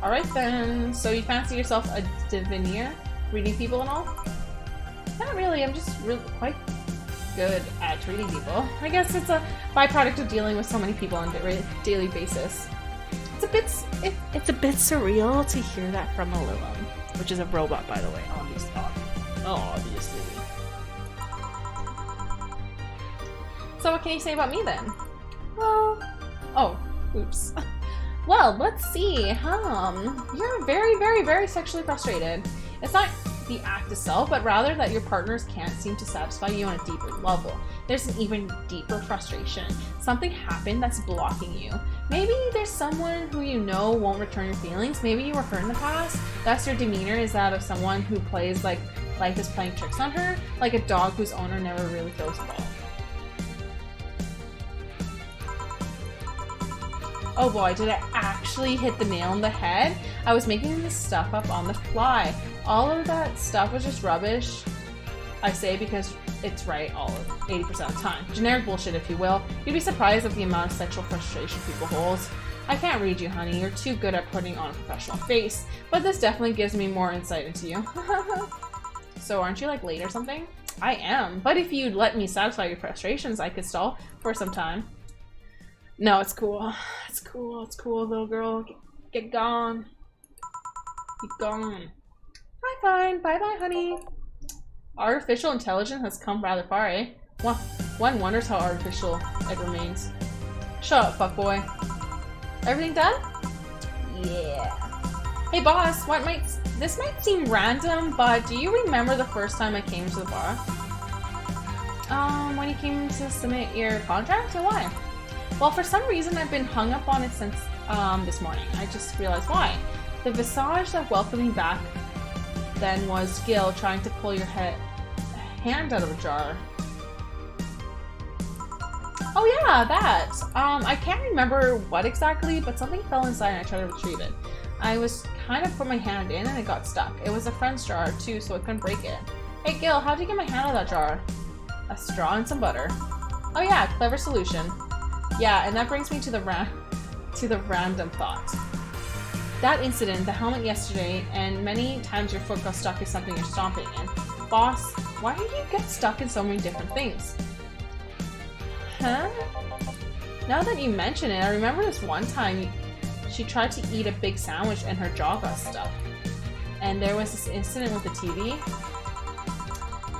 Alright then, so you fancy yourself a diviner? Reading people and all? Not really, I'm just really quite good at reading people. I guess it's a byproduct of dealing with so many people on a daily basis. It's a bit surreal to hear that from a Lilum, which is a robot, by the way, obviously. So what can you say about me then? Well, oh, oops. Well, let's see. You're very, very, very sexually frustrated. It's not the act itself, but rather that your partners can't seem to satisfy you on a deeper level. There's an even deeper frustration. Something happened that's blocking you. Maybe there's someone who you know won't return your feelings. Maybe you were hurt in the past. Thus your demeanor is that of someone who plays like life is playing tricks on her, like a dog whose owner never really throws the ball. Oh boy, did I actually hit the nail on the head? I was making this stuff up on the fly. All of that stuff was just rubbish. I say because it's right 80% of the time. Generic bullshit, if you will. You'd be surprised at the amount of sexual frustration people hold. I can't read you, honey. You're too good at putting on a professional face. But this definitely gives me more insight into you. So aren't you like late or something? I am. But if you'd let me satisfy your frustrations, I could stall for some time. No, it's cool. It's cool. It's cool, little girl. Get gone. Get gone. Hi, fine. Bye-bye, honey. Artificial intelligence has come rather far, eh? One wonders how artificial it remains. Shut up, fuckboy. Everything done? Yeah. Hey, boss. This might seem random, but do you remember the first time I came to the bar? When you came to submit your contract, or why? Well, for some reason, I've been hung up on it since this morning. I just realized why. The visage that welcomed me back then was Gill trying to pull your hand out of a jar. Oh yeah, that. I can't remember what exactly, but something fell inside and I tried to retrieve it. I was kind of put my hand in and it got stuck. It was a friend's jar too, so I couldn't break it. Hey Gill, how'd you get my hand out of that jar? A straw and some butter. Oh yeah, clever solution. Yeah, and that brings me to the random thought. That incident, the helmet yesterday, and many times your foot got stuck in something you're stomping in. Boss, why do you get stuck in so many different things? Huh? Now that you mention it, I remember this one time she tried to eat a big sandwich and her jaw got stuck. And there was this incident with the TV.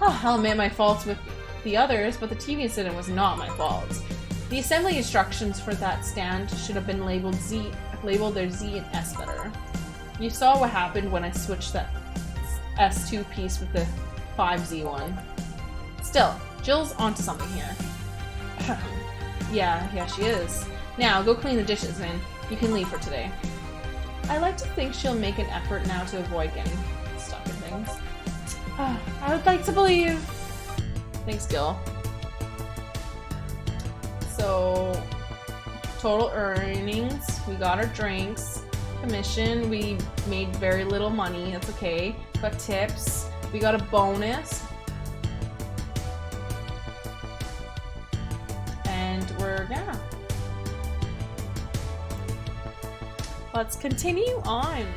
Oh, I'll admit my faults with the others, but the TV incident was not my fault. The assembly instructions for that stand should have been labeled their Z and S better. You saw what happened when I switched that S2 piece with the 5Z one. Still, Jill's onto something here. Yeah, she is. Now, go clean the dishes and you can leave for today. I like to think she'll make an effort now to avoid getting stuck in things. I would like to believe. Thanks, Gill. So, total earnings, we got our drinks, commission, we made very little money, that's okay, got tips, we got a bonus, and yeah. Let's continue on.